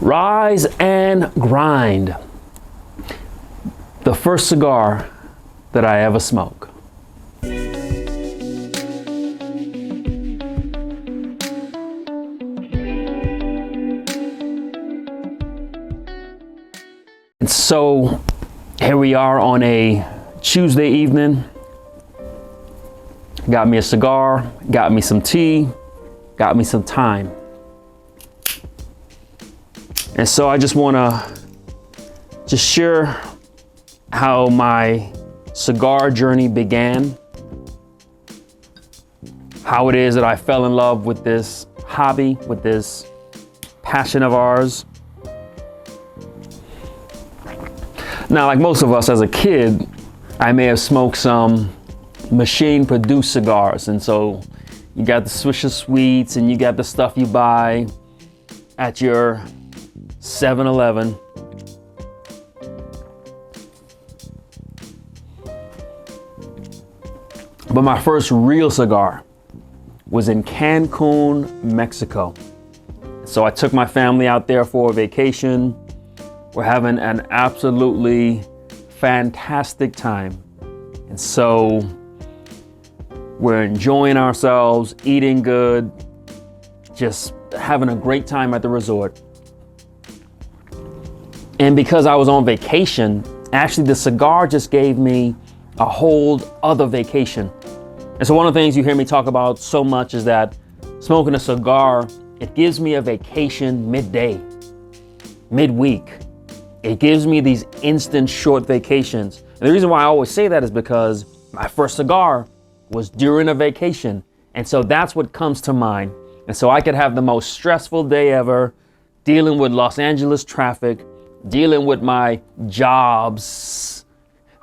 Rise and grind. The first cigar that I ever smoke. And so here we are on a Tuesday evening. Got me a cigar, got me some tea, got me some time. And so I just want to just share how my cigar journey began, how it is that I fell in love with this hobby, with this passion of ours. Now, like most of us as a kid, I may have smoked some machine-produced cigars. And so you got the Swisher Sweets and you got the stuff you buy at your 7-Eleven. But my first real cigar was in Cancun, Mexico. So I took my family out there for a vacation. We're having an absolutely fantastic time. And so we're enjoying ourselves, eating good, just having a great time at the resort. And because I was on vacation, actually the cigar just gave me a whole other vacation. And so one of the things you hear me talk about so much is that smoking a cigar, it gives me a vacation midday, midweek. It gives me these instant short vacations. And the reason why I always say that is because my first cigar was during a vacation. And so that's what comes to mind. And so I could have the most stressful day ever, dealing with Los Angeles traffic, dealing with my jobs,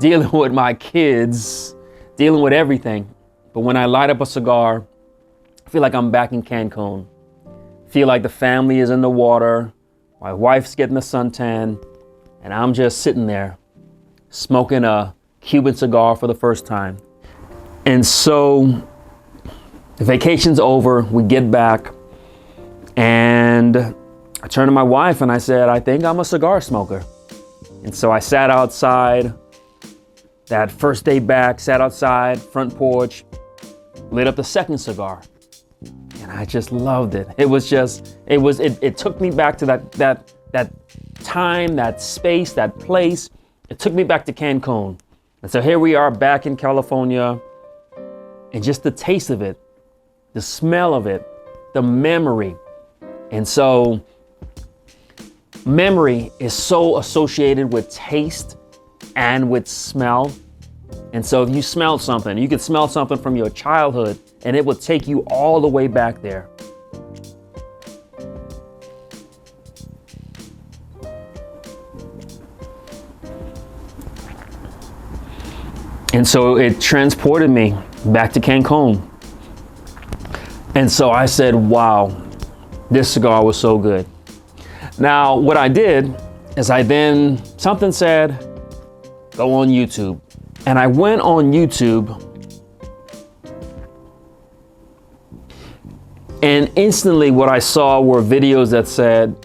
dealing with my kids, dealing with everything. But when I light up a cigar, I feel like I'm back in Cancun. I feel like the family is in the water, my wife's getting a suntan, and I'm just sitting there smoking a Cuban cigar for the first time. And so the vacation's over, we get back, and I turned to my wife and I said, I think I'm a cigar smoker. And so I sat outside, that first day back, sat outside, front porch, lit up the second cigar. And I just loved it. It took me back to that time, that space, that place. It took me back to Cancun. And so here we are back in California, and just the taste of it, the smell of it, the memory. And so memory is so associated with taste and with smell. And so if you smell something, you could smell something from your childhood and it will take you all the way back there. And so it transported me back to Cancun. And so I said, wow, this cigar was so good. Now, what I did is something said, go on YouTube. And I went on YouTube, and instantly what I saw were videos that said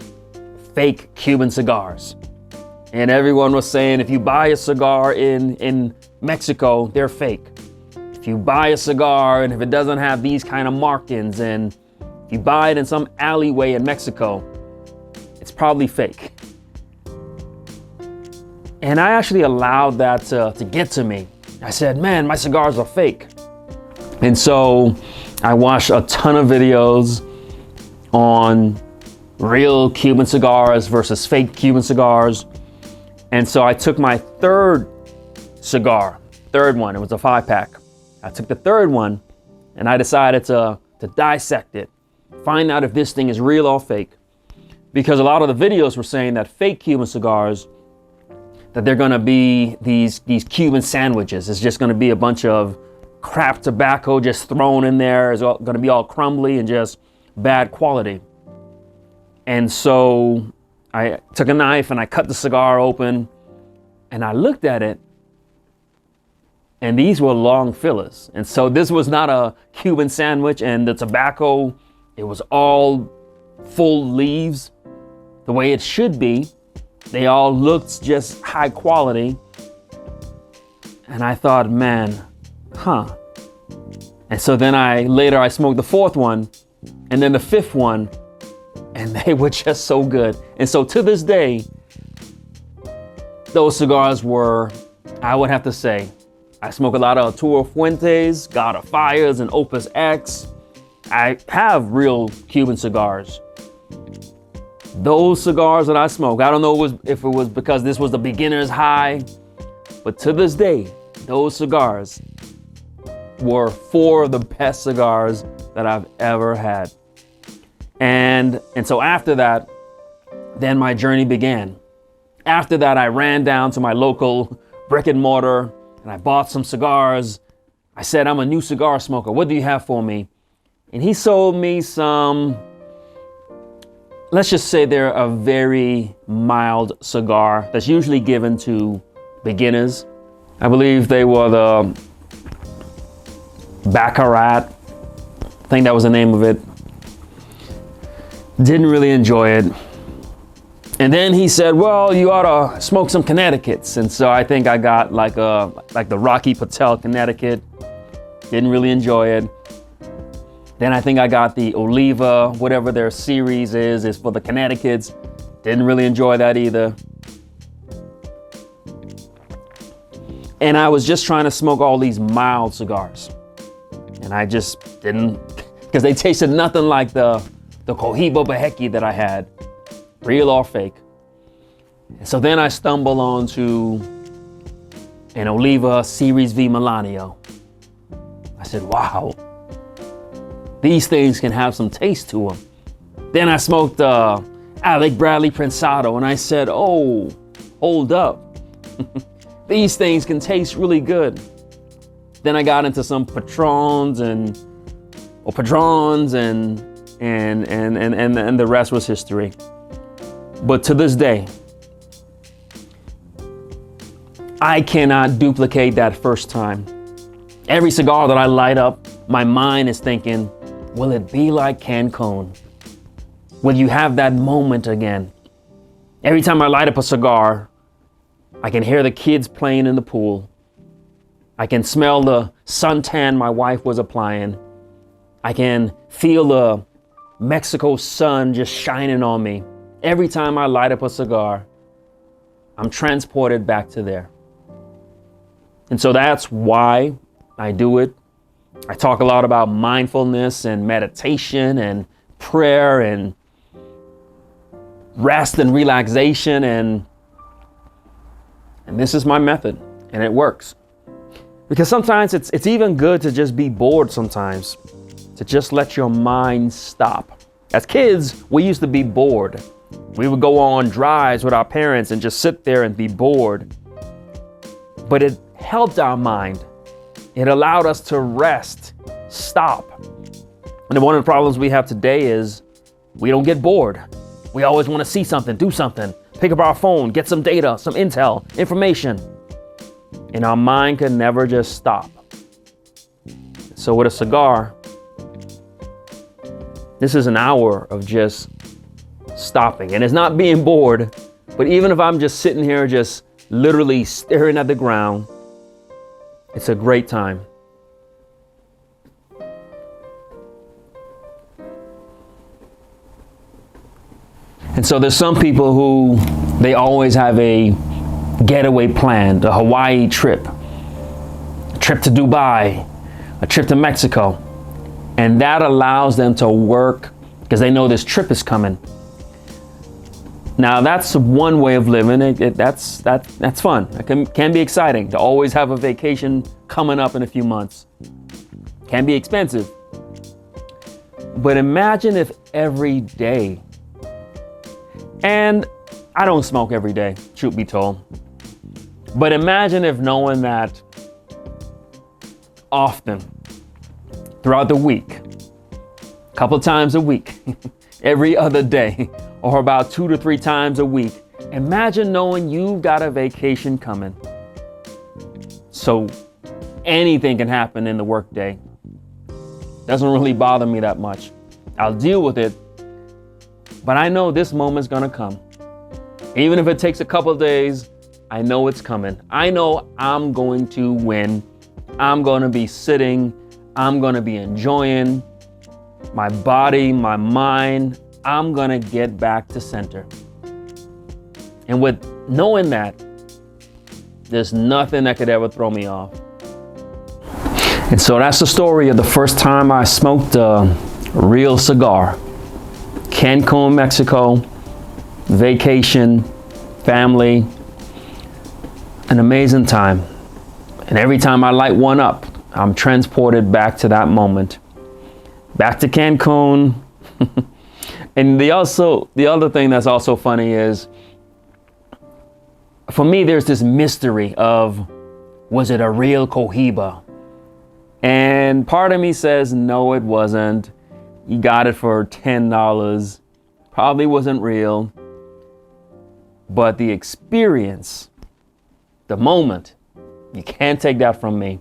fake Cuban cigars. And everyone was saying, if you buy a cigar in Mexico, they're fake. If you buy a cigar and if it doesn't have these kind of markings, and if you buy it in some alleyway in Mexico, it's probably fake. And I actually allowed that to get to me. I said, man, my cigars are fake. And so I watched a ton of videos on real Cuban cigars versus fake Cuban cigars. And so I took my third one, it was a 5-pack. I took the third one and I decided to dissect it, find out if this thing is real or fake. Because a lot of the videos were saying that fake Cuban cigars, that they're gonna be these Cuban sandwiches. It's just gonna be a bunch of crap tobacco just thrown in there. It's gonna be all crumbly and just bad quality. And so I took a knife and I cut the cigar open and I looked at it, and these were long fillers. And so this was not a Cuban sandwich, and the tobacco, it was all full leaves. the way it should be. They all looked just high quality. And I thought, man, And so then I smoked the fourth one and then the fifth one, and they were just so good. And so to this day, those cigars were, I would have to say, I smoke a lot of Arturo Fuentes, God of Fires, and Opus X. I have real Cuban cigars. Those cigars that I smoke, I don't know if it was because this was the beginner's high, but to this day, those cigars were 4 of the best cigars that I've ever had. And so after that, then my journey began. After that, I ran down to my local brick and mortar and I bought some cigars. I said, I'm a new cigar smoker. What do you have for me? And he sold me some, let's just say they're a very mild cigar that's usually given to beginners. I believe they were the Baccarat. I think that was the name of it. Didn't really enjoy it. And then he said, well, you ought to smoke some Connecticut's. And so I think I got like the Rocky Patel Connecticut. Didn't really enjoy it. Then I think I got the Oliva, whatever their series is for the Connecticut's. Didn't really enjoy that either. And I was just trying to smoke all these mild cigars. And I just didn't, because they tasted nothing like the Cohiba Behike that I had, real or fake. And so then I stumbled onto an Oliva Series V Milanio. I said, wow, these things can have some taste to them. Then I smoked Alec Bradley Prensado, and I said, oh, hold up. These things can taste really good. Then I got into some Padrones and the rest was history. But to this day, I cannot duplicate that first time. Every cigar that I light up, my mind is thinking, will it be like Cancun? Will you have that moment again? Every time I light up a cigar, I can hear the kids playing in the pool. I can smell the suntan my wife was applying. I can feel the Mexico sun just shining on me. Every time I light up a cigar, I'm transported back to there. And so that's why I do it. I talk a lot about mindfulness and meditation and prayer and rest and relaxation. And this is my method, and it works. Because sometimes it's even good to just be bored sometimes, to just let your mind stop. As kids, we used to be bored. We would go on drives with our parents and just sit there and be bored. But it helped our mind. It allowed us to rest, stop. And one of the problems we have today is we don't get bored. We always want to see something, do something, pick up our phone, get some data, some intel, information. And our mind can never just stop. So with a cigar, this is an hour of just stopping. And it's not being bored, but even if I'm just sitting here just literally staring at the ground, it's a great time. And so there's some people who they always have a getaway planned, a Hawaii trip, a trip to Dubai, a trip to Mexico. And that allows them to work because they know this trip is coming. Now that's one way of living. That's fun. It can be exciting to always have a vacation coming up in a few months. Can be expensive. But imagine if every day, and I don't smoke every day, truth be told. But imagine if knowing that often, throughout the week, a couple of times a week, every other day, or about 2 to 3 times a week, imagine knowing you've got a vacation coming. So anything can happen in the workday. Doesn't really bother me that much. I'll deal with it, But I know this moment's gonna come. Even if it takes a couple of days, I know it's coming. I know I'm going to win. I'm gonna be sitting. I'm gonna be enjoying my body, my mind. I'm gonna get back to center. And with knowing that, there's nothing that could ever throw me off. And so that's the story of the first time I smoked a real cigar. Cancun, Mexico, vacation, family, an amazing time. And every time I light one up, I'm transported back to that moment. Back to Cancun. And the other thing that's also funny is, for me, there's this mystery of, was it a real Cohiba? And part of me says, no, it wasn't. You got it for $10. Probably wasn't real. But the experience, the moment, you can't take that from me.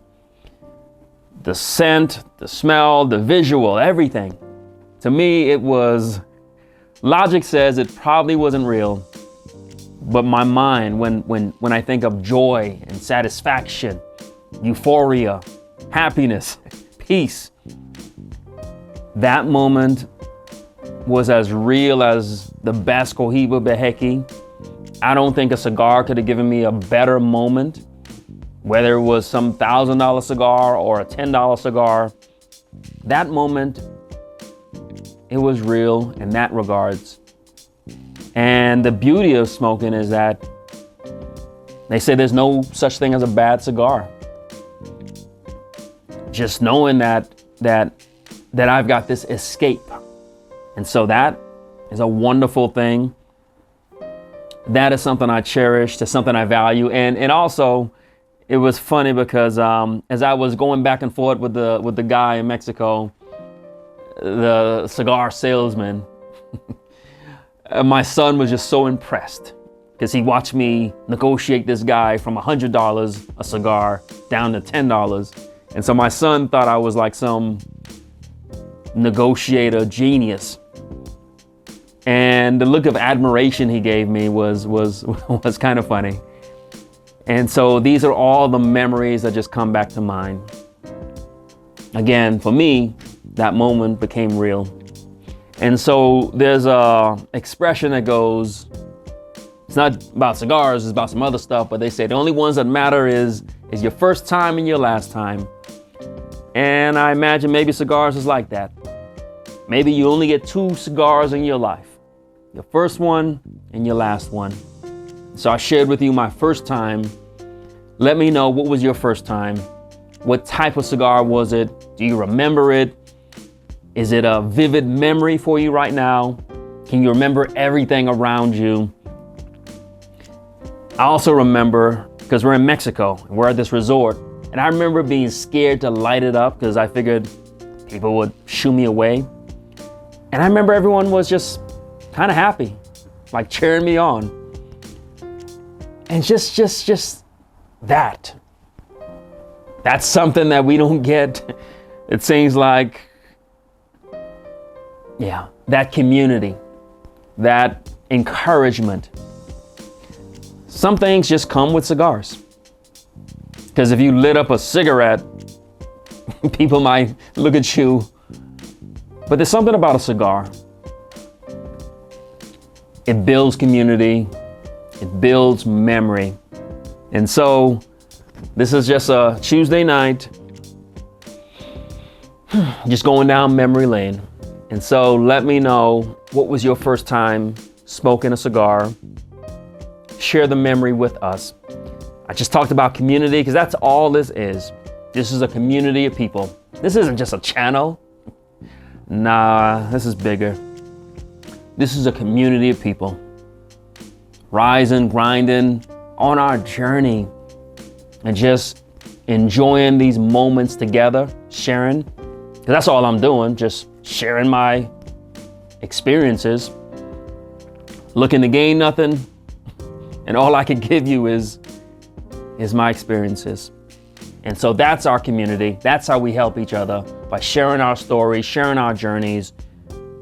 The scent, the smell, the visual, everything. To me, it was, logic says it probably wasn't real. But my mind, when I think of joy and satisfaction, euphoria, happiness, peace, that moment was as real as the best Cohiba Behike. I don't think a cigar could have given me a better moment, whether it was some $1,000 cigar or a $10 cigar. That moment, it was real in that regards. And the beauty of smoking is that they say there's no such thing as a bad cigar. Just knowing that I've got this escape. And so that is a wonderful thing. That is something I cherish, that's something I value. And also, it was funny because as I was going back and forth with the guy in Mexico, the cigar salesman, my son was just so impressed because he watched me negotiate this guy from $100 a cigar down to $10. And so my son thought I was like some negotiator genius. And the look of admiration he gave me was kind of funny. And so these are all the memories that just come back to mind. Again, for me, that moment became real. And so there's a expression that goes, it's not about cigars, it's about some other stuff, but they say the only ones that matter is your first time and your last time. And I imagine maybe cigars is like that. Maybe you only get 2 cigars in your life. Your first one and your last one. So I shared with you my first time. Let me know, what was your first time? What type of cigar was it? Do you remember it? Is it a vivid memory for you right now? Can you remember everything around you? I also remember, because we're in Mexico, and we're at this resort, and I remember being scared to light it up because I figured people would shoo me away. And I remember everyone was just kind of happy, like cheering me on. And just that. That's something that we don't get. It seems like, yeah, that community, that encouragement. Some things just come with cigars. Because if you lit up a cigarette, people might look at you. But there's something about a cigar. It builds community. It builds memory. And so this is just a Tuesday night, just going down memory lane. And so let me know, what was your first time smoking a cigar? Share the memory with us. I just talked about community because that's all this is. This is a community of people. This isn't just a channel. Nah, this is bigger. This is a community of people. Rising, grinding on our journey and just enjoying these moments together, sharing. Because that's all I'm doing, just sharing my experiences. Looking to gain nothing. And all I can give you is my experiences. And so that's our community. That's how we help each other, by sharing our stories, sharing our journeys,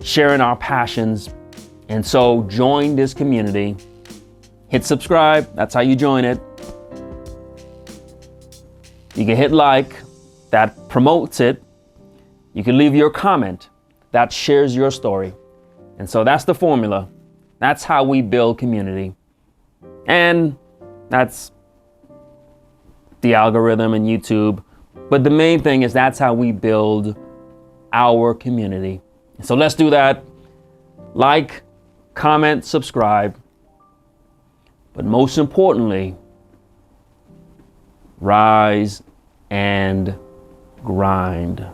sharing our passions, And so join this community. Hit subscribe. That's how you join it. You can hit like. That promotes it. You can leave your comment. That shares your story. And so that's the formula. That's how we build community. And that's the algorithm and YouTube. But the main thing is that's how we build our community. So let's do that. Like, comment, subscribe. But most importantly, rise and grind.